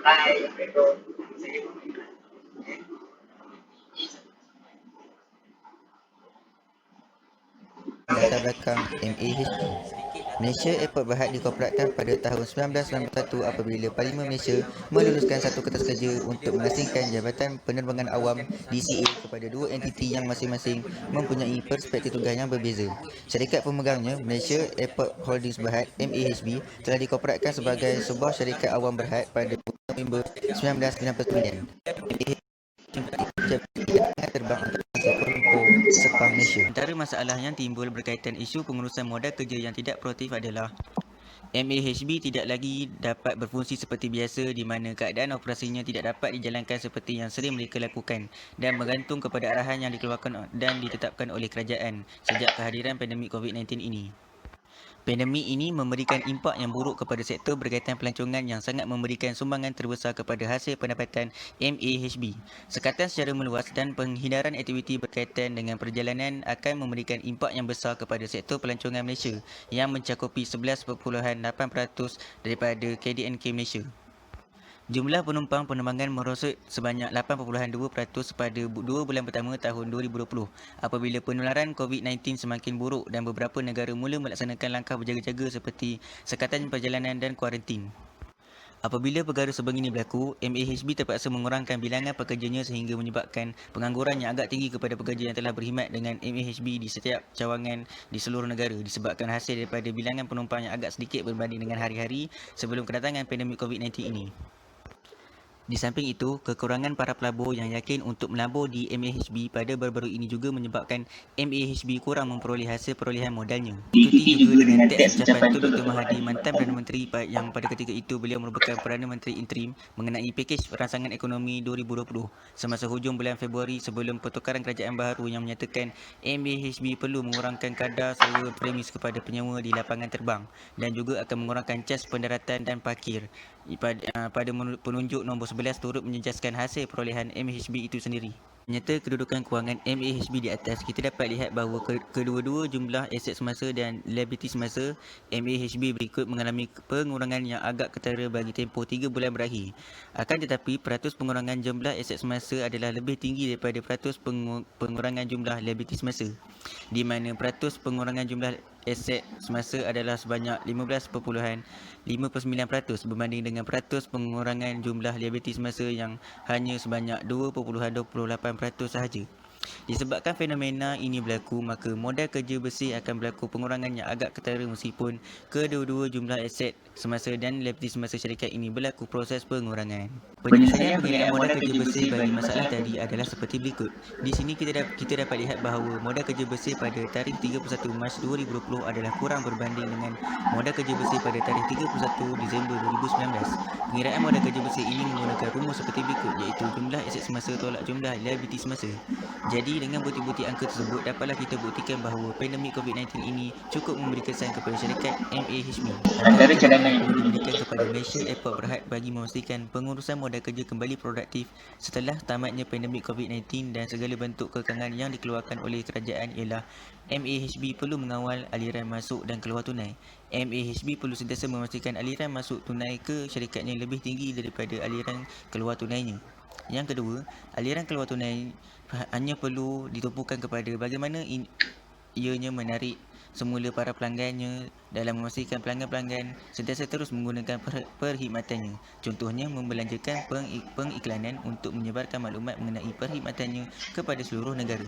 Latar belakang MAHB. Malaysia Airport Berhad dikorporatkan pada tahun 1991 apabila Parlimen Malaysia meluluskan satu kertas kerja untuk mengasingkan Jabatan Penerbangan Awam DCA kepada dua entiti yang masing-masing mempunyai perspektif tugas yang berbeza. Syarikat pemegangnya, Malaysia Airport Holdings Berhad (MAHB), telah dikorporatkan sebagai sebuah syarikat awam berhad pada 2 November 1999. MAHB terbang antarabangsa Kuala Lumpur, Sepang, Malaysia. Antara masalah yang timbul berkaitan isu pengurusan modal kerja yang tidak produktif adalah MAHB tidak lagi dapat berfungsi seperti biasa di mana keadaan operasinya tidak dapat dijalankan seperti yang sering mereka lakukan dan bergantung kepada arahan yang dikeluarkan dan ditetapkan oleh kerajaan sejak kehadiran pandemik COVID-19 ini. Pandemik ini memberikan impak yang buruk kepada sektor berkaitan pelancongan yang sangat memberikan sumbangan terbesar kepada hasil pendapatan MAHB. Sekatan secara meluas dan penghindaran aktiviti berkaitan dengan perjalanan akan memberikan impak yang besar kepada sektor pelancongan Malaysia yang mencakupi 11.8% daripada KDNK Malaysia. Jumlah penumpang penerbangan merosot sebanyak 8.2% pada 2 bulan pertama tahun 2020 apabila penularan COVID-19 semakin buruk dan beberapa negara mula melaksanakan langkah berjaga-jaga seperti sekatan perjalanan dan kuarantin. Apabila perkara sebegini berlaku, MAHB terpaksa mengurangkan bilangan pekerjanya sehingga menyebabkan pengangguran yang agak tinggi kepada pekerja yang telah berkhidmat dengan MAHB di setiap cawangan di seluruh negara disebabkan hasil daripada bilangan penumpang yang agak sedikit berbanding dengan hari-hari sebelum kedatangan pandemik COVID-19 ini. Di samping itu, kekurangan para pelabur yang yakin untuk melabur di MAHB pada baru-baru ini juga menyebabkan MAHB kurang memperoleh hasil perolehan modalnya. Ikuti juga dengan teks ucapan Tun Dr. Mahathir, mantan Perdana Menteri yang pada ketika itu beliau merupakan Perdana Menteri interim mengenai pakej rancangan ekonomi 2020 semasa hujung bulan Februari sebelum pertukaran kerajaan baharu yang menyatakan MAHB perlu mengurangkan kadar sewa premis kepada penyewa di lapangan terbang dan juga akan mengurangkan cas pendaratan dan parkir. Pada penunjuk nombor 11 turut menjejaskan hasil perolehan MAHB itu sendiri. Menyerta kedudukan kewangan MAHB di atas, kita dapat lihat bahawa kedua-dua jumlah aset semasa dan liability semasa MAHB berikut mengalami pengurangan yang agak ketara bagi tempoh 3 bulan berakhir. Akan tetapi, peratus pengurangan jumlah aset semasa adalah lebih tinggi daripada peratus pengurangan jumlah liability semasa, di mana peratus pengurangan jumlah aset semasa adalah sebanyak 15.59% berbanding dengan peratus pengurangan jumlah liability semasa yang hanya sebanyak 2.28% sahaja. Disebabkan fenomena ini berlaku, maka modal kerja bersih akan berlaku pengurangan yang agak ketara meskipun kedua-dua jumlah aset semasa dan liability semasa syarikat ini berlaku proses pengurangan. Penyelesaian pengiraan modal kerja bersih bagi masalah tadi adalah seperti berikut. Di sini kita dapat lihat bahawa modal kerja bersih pada tarikh 31 Mac 2020 adalah kurang berbanding dengan modal kerja bersih pada tarikh 31 Disember 2019. Pengiraan modal kerja bersih ini menggunakan rumus seperti berikut, iaitu jumlah aset semasa tolak jumlah liability semasa. Jadi dengan bukti-bukti angka tersebut, dapatlah kita buktikan bahawa pandemik COVID-19 ini cukup memberi kesan kepada syarikat MAHB. Antara cadangan yang perlu diberikan kepada Malaysia Airport Berhad bagi memastikan pengurusan modal kerja kembali produktif setelah tamatnya pandemik COVID-19 dan segala bentuk kekangan yang dikeluarkan oleh kerajaan ialah MAHB perlu mengawal aliran masuk dan keluar tunai. MAHB perlu sentiasa memastikan aliran masuk tunai ke syarikatnya lebih tinggi daripada aliran keluar tunainya. Yang kedua, aliran keluar tunai hanya perlu ditumpukan kepada bagaimana ianya menarik semula para pelanggannya dalam memastikan pelanggan-pelanggan sentiasa terus menggunakan perkhidmatannya. Contohnya, membelanjakan pengiklanan untuk menyebarkan maklumat mengenai perkhidmatannya kepada seluruh negara.